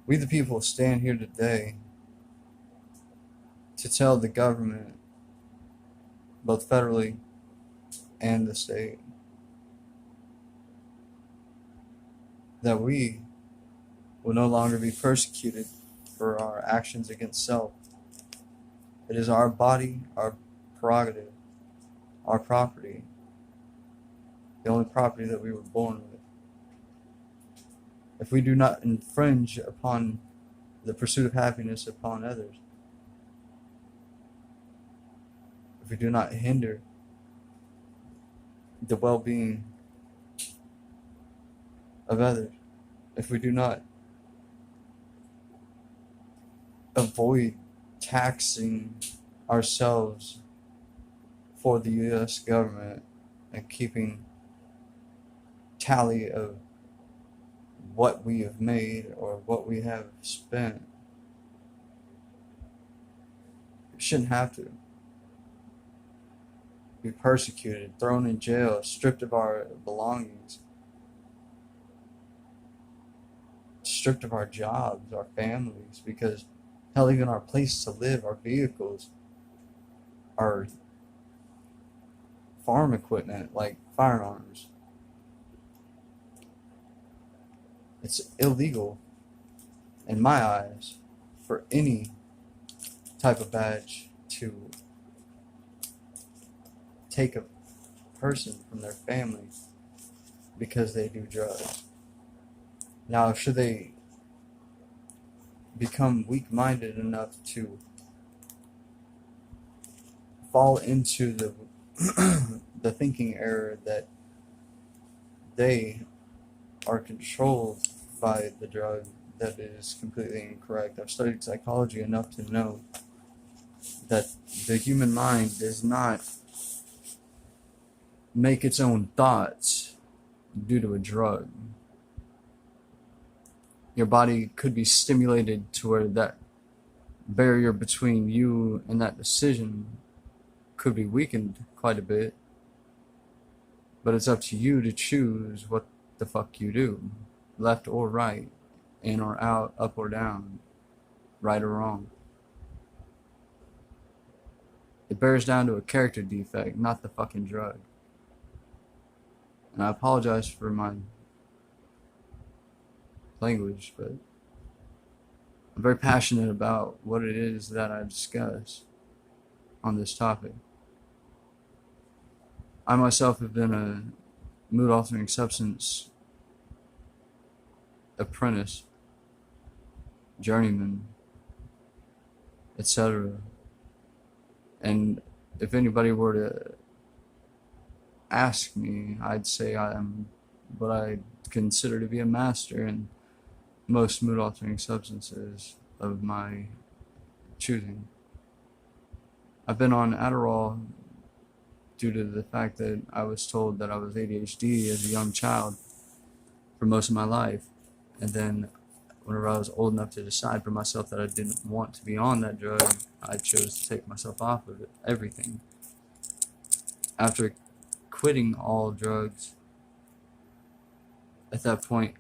We the people stand here today to tell the government, both federally and the state, that we will no longer be persecuted for our actions against self. It is our body, our prerogative, our property, the only property that we were born with. If we do not infringe upon the pursuit of happiness upon others, if we do not hinder the well-being of others, if we do not avoid taxing ourselves for the U.S. government and keeping tally of what we have made or what we have spent, we shouldn't have to be persecuted, thrown in jail, stripped of our belongings, stripped of our jobs, our families, because hell, even our place to live, our vehicles, our farm equipment like firearms. It's illegal, in my eyes, for any type of badge to take a person from their family because they do drugs. Now, should they become weak-minded enough to fall into the the thinking error that they are controlled by the drug, that is completely incorrect. I've studied psychology enough to know that the human mind does not make its own thoughts due to a drug. Your body could be stimulated to where that barrier between you and that decision could be weakened quite a bit, but it's up to you to choose what the fuck you do, left or right, in or out, up or down, right or wrong. It bears down to a character defect, not the fucking drug. And I apologize for my language, but I'm very passionate about what it is that I discuss on this topic. I myself have been a mood-altering substance apprentice, journeyman, etc. And if anybody were to ask me, I'd say I am what I consider to be a master in most mood-altering substances of my choosing. I've been on Adderall due to the fact that I was told that I was ADHD as a young child for most of my life. And then whenever I was old enough to decide for myself that I didn't want to be on that drug, I chose to take myself off of it, everything. After quitting all drugs, at that point,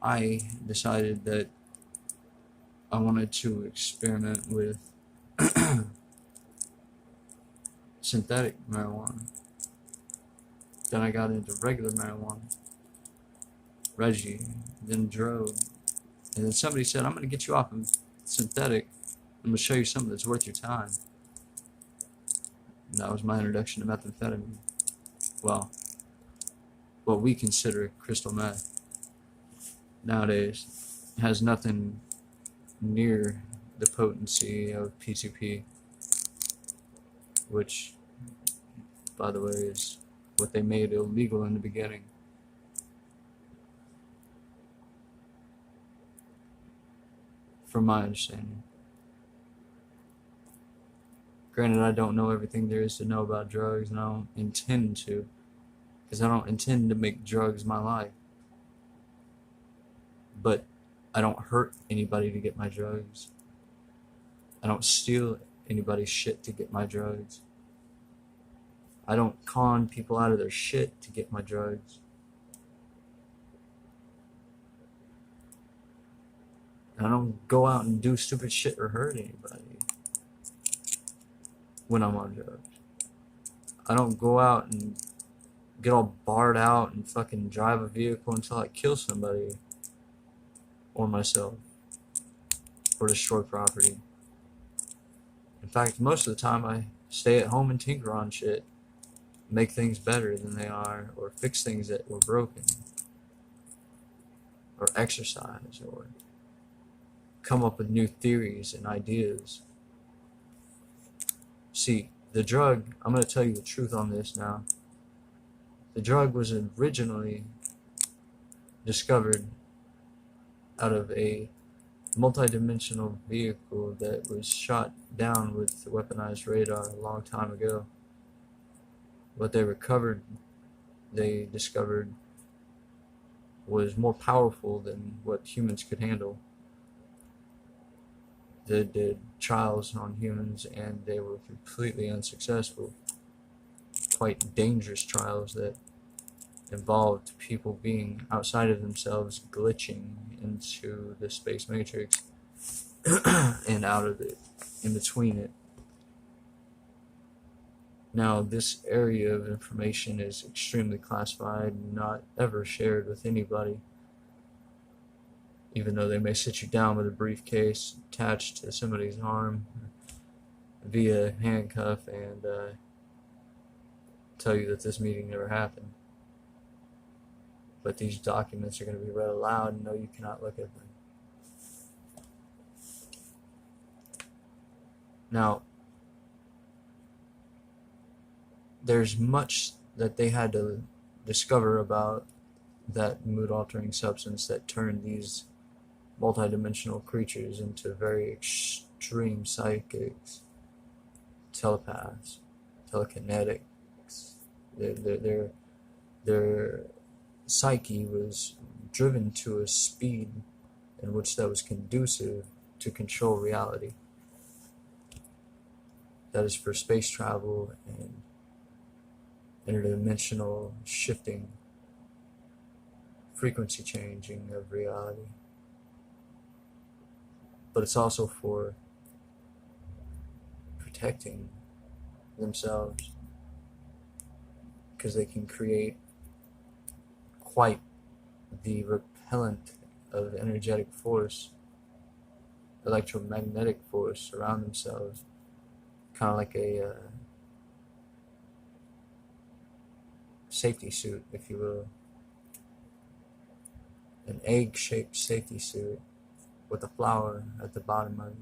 I decided that I wanted to experiment with synthetic marijuana. Then I got into regular marijuana, Reggie, then drove. And then somebody said, I'm going to get you off of synthetic. I'm going to show you something that's worth your time. And that was my introduction to methamphetamine. Well, what we consider crystal meth nowadays has nothing near the potency of PCP, which, by the way, is what they made illegal in the beginning. From my understanding. Granted, I don't know everything there is to know about drugs, and I don't intend to, because I don't intend to make drugs my life. But I don't hurt anybody to get my drugs. I don't steal anybody's shit to get my drugs. I don't con people out of their shit to get my drugs. And I don't go out and do stupid shit or hurt anybody when I'm on drugs. I don't go out and get all barred out and fucking drive a vehicle until I kill somebody or myself or destroy property. In fact, most of the time I stay at home and tinker on shit, make things better than they are, or fix things that were broken, or exercise, or come up with new theories and ideas. See, the drug, I'm going to tell you the truth on this now. The drug was originally discovered out of a multi-dimensional vehicle that was shot down with weaponized radar a long time ago. What they discovered was more powerful than what humans could handle. They did trials on humans and they were completely unsuccessful. Quite dangerous trials that involved people being outside of themselves, glitching into the space matrix and out of it, in between it. Now, this area of information is extremely classified, not ever shared with anybody, even though they may sit you down with a briefcase attached to somebody's arm via handcuff and tell you that this meeting never happened. But these documents are going to be read aloud, and no, you cannot look at them. Now, there's much that they had to discover about that mood-altering substance that turned these multidimensional creatures into very extreme psychics, telepaths, telekinetics. Their psyche was driven to a speed in which that was conducive to control reality. That is for space travel and interdimensional shifting, frequency changing of reality. But it's also for protecting themselves, because they can create quite the repellent of energetic force, electromagnetic force around themselves, kind of like a safety suit, if you will. An egg-shaped safety suit with a flower at the bottom of it,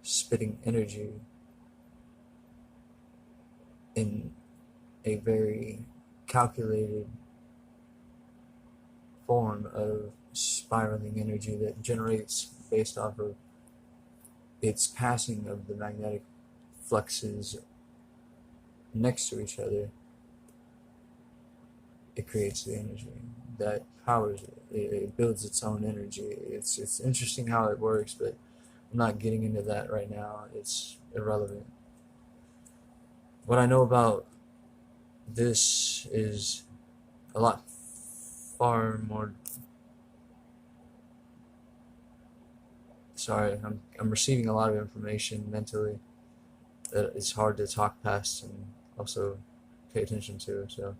spitting energy in a very calculated form of spiraling energy that generates based off of its passing of the magnetic fluxes next to each other. It creates the energy that powers it. It builds its own energy. It's interesting how it works, but I'm not getting into that right now. It's irrelevant. What I know about this is a lot far more. Sorry, I'm receiving a lot of information mentally that it's hard to talk past and also pay attention to. So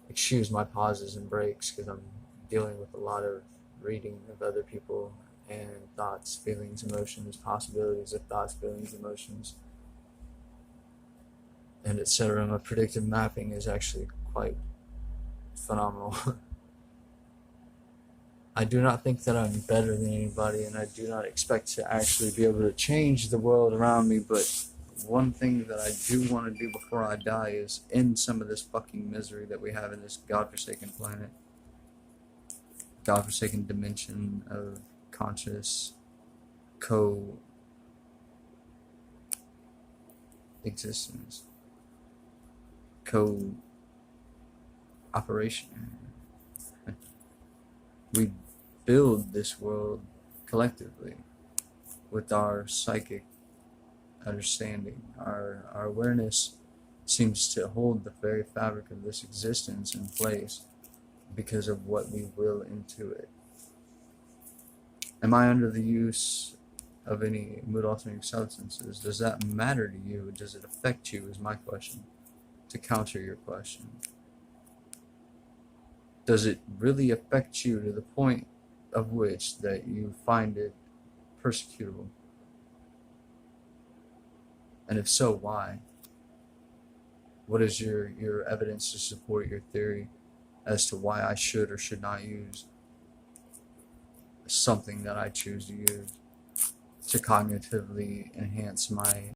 excuse my pauses and breaks, because I'm dealing with a lot of reading of other people and thoughts, feelings, emotions, possibilities of thoughts, feelings, emotions, and etc. My predictive mapping is actually quite phenomenal. I do not think that I'm better than anybody, and I do not expect to actually be able to change the world around me, but one thing that I do want to do before I die is end some of this fucking misery that we have in this godforsaken planet, godforsaken dimension of conscious co-existence, co-operation. We build this world collectively with our psychic understanding. Our awareness seems to hold the very fabric of this existence in place because of what we will into it. Am I under the use of any mood altering substances? Does that matter to you? Does it affect you? Is my question. To counter your question, does it really affect you to the point of which that you find it persecutable? And if so, why? What is your evidence to support your theory as to why I should or should not use something that I choose to use to cognitively enhance my